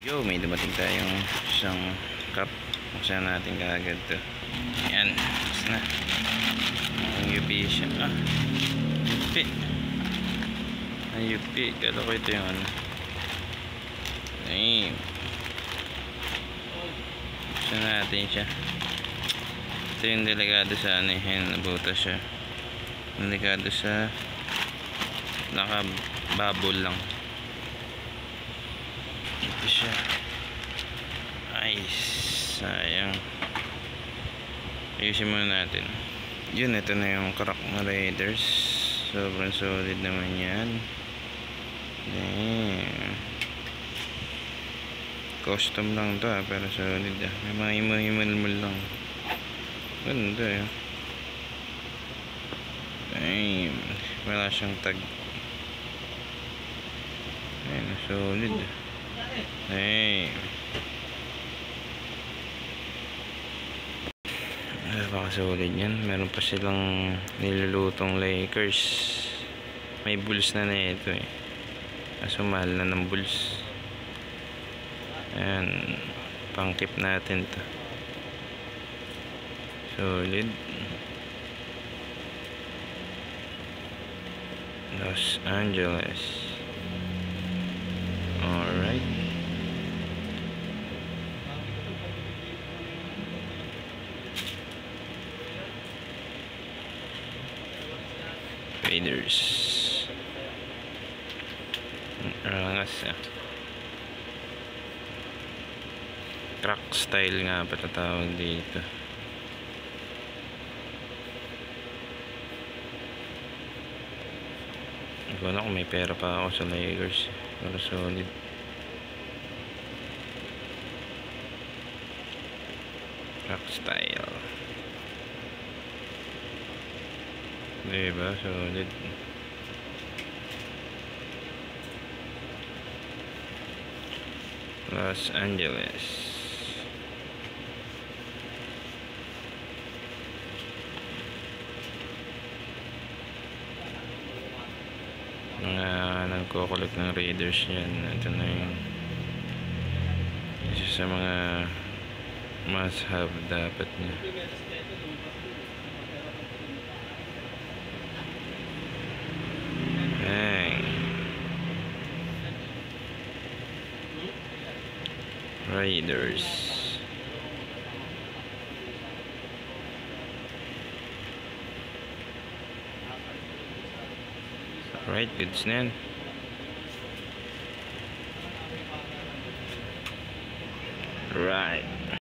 Yo, may dumating tayong isang cup. Buksan natin kaagad to. Ayan, buksan na. Ang UP siya. UP. Ang UP. Kala ko ito yung ano. Ayan. Buksan natin siya. Ito yung delikado sa ano. Ayan, nabutas siya. Delikado sa nakababol lang. Ito siya. Ay, sayang. Ayusin muna natin. Yun, ito na yung crack na Raiders. Sobrang solid naman yan. Custom lang to pero solid may mga himal-himal lang. Ganda ay, wala siyang tag. Ayun, solid napakasolid yan. Meron pa silang nilulutong Lakers. May bulls na ito kaso mahal na ng bulls. Ayan, pang-keep natin to. Solid. Los Angeles. Alright. Raiders. Rangas crack style nga pa tawag dito. Hindi ko alam kung may pera pa ako sa Lakers pero solid. Crack style, diba? Solid. Los Angeles. Mga nagkukulit ng Raiders yan. Ito na yung isa sa mga must have dapat niya. Raiders. Alright, goods na yan. Right.